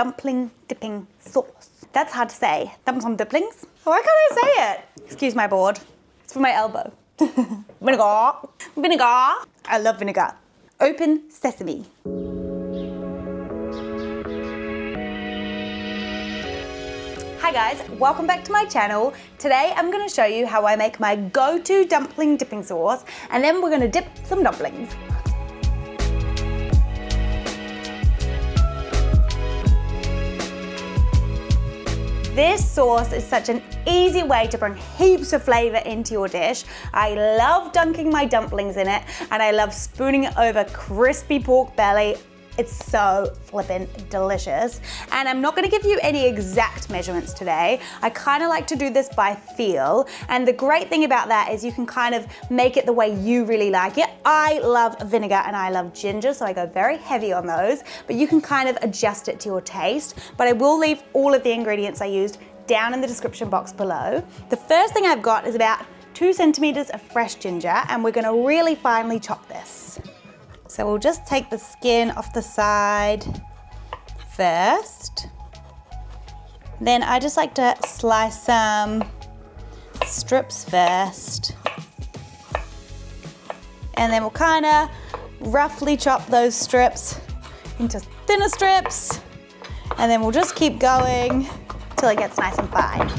dumpling dipping sauce. That's hard to say. Dumplings. Why can't I say it? Excuse my board. It's for my elbow. Vinegar. Vinegar. I love vinegar. Open sesame. Hi guys, welcome back to my channel. Today I'm going to show you how I make my go-to dumpling dipping sauce, and then we're going to dip some dumplings. This sauce is such an easy way to bring heaps of flavour into your dish. I love dunking my dumplings in it, and I love spooning it over crispy pork belly. It's so flippin' delicious. And I'm not gonna give you any exact measurements today. I kinda like to do this by feel. And the great thing about that is you can kind of make it the way you really like it. I love vinegar and I love ginger, so I go very heavy on those, but you can kind of adjust it to your taste. But I will leave all of the ingredients I used down in the description box below. The first thing I've got is about 2 centimeters of fresh ginger, and we're gonna really finely chop this. So we'll just take the skin off the side first. Then I just like to slice some strips first. And then we'll kind of roughly chop those strips into thinner strips. And then we'll just keep going till it gets nice and fine.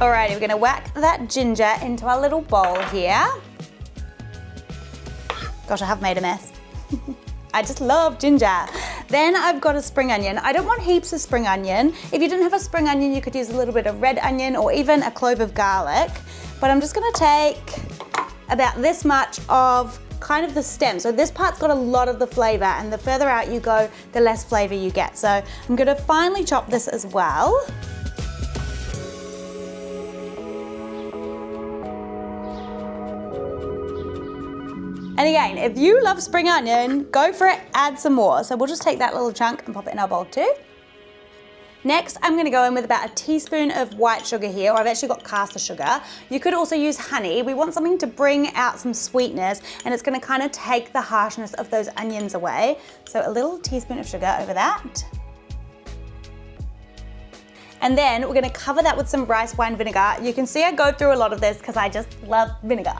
Alrighty, we're gonna whack that ginger into our little bowl here. Gosh, I have made a mess. I just love ginger. Then I've got a spring onion. I don't want heaps of spring onion. If you didn't have a spring onion, you could use a little bit of red onion or even a clove of garlic. But I'm just gonna take about this much of kind of the stem. So this part's got a lot of the flavor, and the further out you go, the less flavor you get. So I'm gonna finely chop this as well. And again, if you love spring onion, go for it, add some more. So we'll just take that little chunk and pop it in our bowl too. Next, I'm gonna go in with about a teaspoon of white sugar here. I've actually got caster sugar. You could also use honey. We want something to bring out some sweetness, and it's gonna kind of take the harshness of those onions away. So a little teaspoon of sugar over that. And then we're gonna cover that with some rice wine vinegar. You can see I go through a lot of this because I just love vinegar.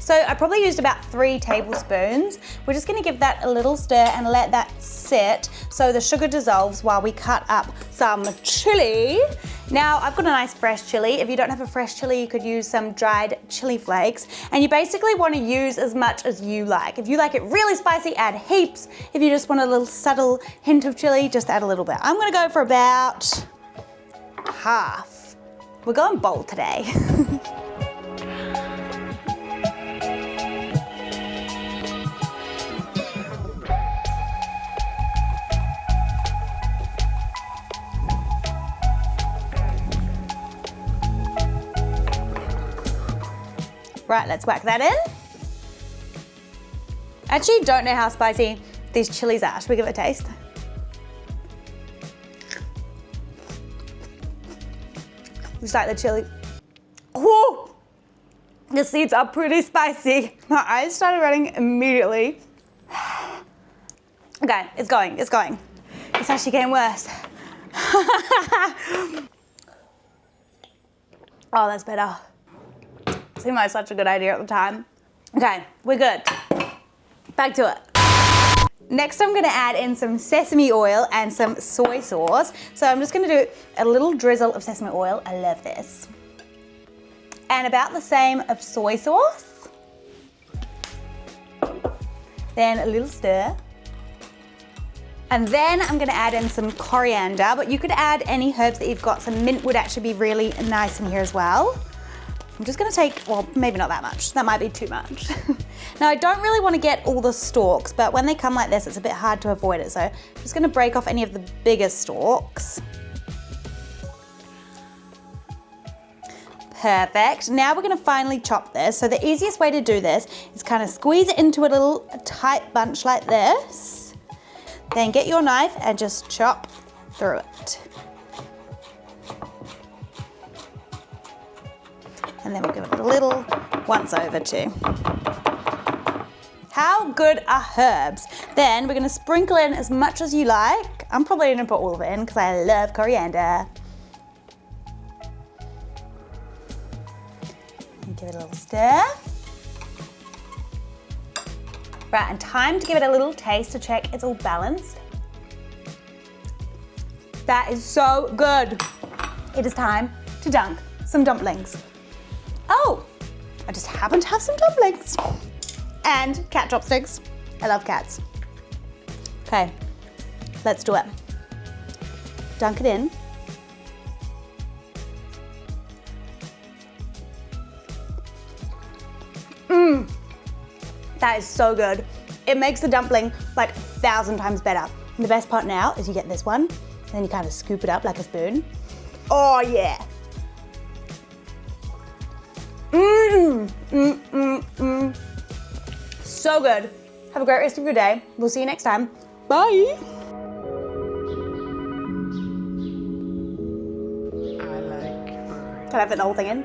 So I probably used about 3 tablespoons. We're just gonna give that a little stir and let that sit so the sugar dissolves while we cut up some chili. Now, I've got a nice fresh chili. If you don't have a fresh chili, you could use some dried chili flakes. And you basically wanna use as much as you like. If you like it really spicy, add heaps. If you just want a little subtle hint of chili, just add a little bit. I'm gonna go for about half. We're going bold today. Right, let's whack that in. I actually don't know how spicy these chilies are. Should we give it a taste? Just like the chili. Whoa! The seeds are pretty spicy. My eyes started running immediately. Okay, it's going, it's going. It's actually getting worse. Oh, that's better. Seemed like such a good idea at the time. Okay, we're good. Back to it. Next, I'm gonna add in some sesame oil and some soy sauce. So I'm just gonna do a little drizzle of sesame oil. I love this. And about the same of soy sauce. Then a little stir. And then I'm gonna add in some coriander, but you could add any herbs that you've got. Some mint would actually be really nice in here as well. I'm just gonna take, well, maybe not that much. That might be too much. Now, I don't really wanna get all the stalks, but when they come like this, it's a bit hard to avoid it. So I'm just gonna break off any of the bigger stalks. Perfect. Now we're gonna finely chop this. So the easiest way to do this is kind of squeeze it into a little tight bunch like this. Then get your knife and just chop through it. And then we'll give it a little once over too. How good are herbs? Then we're gonna sprinkle in as much as you like. I'm probably gonna put all of it in because I love coriander. And give it a little stir. Right, and time to give it a little taste to check it's all balanced. That is so good. It is time to dunk some dumplings. Oh, I just happen to have some dumplings. And cat chopsticks. I love cats. Okay, let's do it. Dunk it in. That is so good. It makes the dumpling like 1,000 times better. And the best part now is you get this one, and then you kind of scoop it up like a spoon. Oh yeah. So good. Have a great rest of your day. We'll see you next time. Bye. Can I fit the whole thing in?